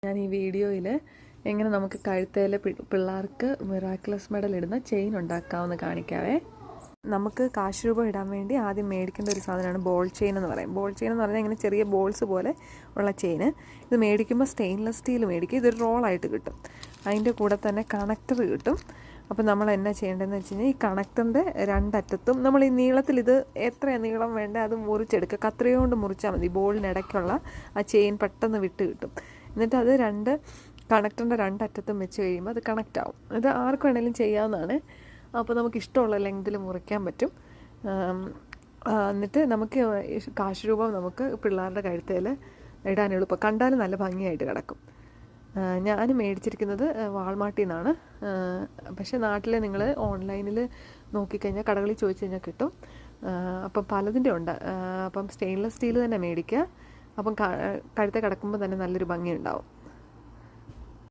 ഞാൻ ഈ വീഡിയോയിൽ എങ്ങനെ നമുക്ക് കഴുത്തേലെ പിള്ളേർക്ക് മിറാക്കിളസ് മെഡൽ ഇടുന്ന ചെയിൻ ഉണ്ടാക്കാമെന്ന് കാണിക്കാവേ. നമുക്ക് കാശ് രൂപ ഇടാൻ വേണ്ടി ആദ്യം മേടിക്കേണ്ട ഒരു സാധനമാണ് ബോൾ ചെയിൻ എന്ന് പറയും. ബോൾ ചെയിൻ എന്ന് പറഞ്ഞാൽ ഇങ്ങനെ ചെറിയ ബോൾസ് പോലെ ഉള്ള ചെയിന്. ഇത് മേടിക്കുമ്പോൾ സ്റ്റെയിൻലെസ് സ്റ്റീൽ മേടിക്കും. ഇതൊരു റോളായിട്ട് കിട്ടും. അതിൻ്റെ കൂടെ തന്നെ കണക്ടർ കിട്ടും. അപ്പോൾ നമ്മൾ എന്നാ ചെയ്യേണ്ടതെന്ന് വെച്ച് കഴിഞ്ഞാൽ ഈ കണക്ടറിൻ്റെ രണ്ടറ്റത്തും നമ്മൾ ഈ നീളത്തിൽ ഇത് എത്രയാണ് നീളം വേണ്ടത് അത് മുറിച്ചെടുക്കുക. കത്രിക കൊണ്ട് മുറിച്ചാൽ മതി. ബോളിനിടയ്ക്കുള്ള ആ ചെയിൻ പെട്ടെന്ന് വിട്ട് കിട്ടും. എന്നിട്ട് അത് കണക്ടറിൻ്റെ രണ്ടറ്റത്തും വെച്ച് കഴിയുമ്പോൾ അത് കണക്റ്റ് ആവും. ഇത് ആർക്ക് വേണമെങ്കിലും ചെയ്യാവുന്നതാണ്. അപ്പോൾ നമുക്ക് ഇഷ്ടമുള്ള ലെങ്തിൽ മുറിക്കാൻ പറ്റും. എന്നിട്ട് നമുക്ക് കാശ് രൂപം നമുക്ക് പിള്ളേരുടെ കഴുത്തേൽ ഇടാൻ എളുപ്പം. കണ്ടാലും നല്ല ഭംഗിയായിട്ട് കിടക്കും. ഞാൻ മേടിച്ചിരിക്കുന്നത് വാൾമാർട്ടിൽ നിന്നാണ്. പക്ഷേ നാട്ടിൽ നിങ്ങൾ ഓൺലൈനിൽ നോക്കിക്കഴിഞ്ഞാൽ കടകളിൽ ചോദിച്ചു കഴിഞ്ഞാൽ കിട്ടും. അപ്പം പലതിൻ്റെ ഉണ്ട്. അപ്പം സ്റ്റെയിൻലെസ് സ്റ്റീൽ തന്നെ മേടിക്കുക. അപ്പം കഴുത്തെ കിടക്കുമ്പോൾ തന്നെ നല്ലൊരു ഭംഗി ഉണ്ടാവും.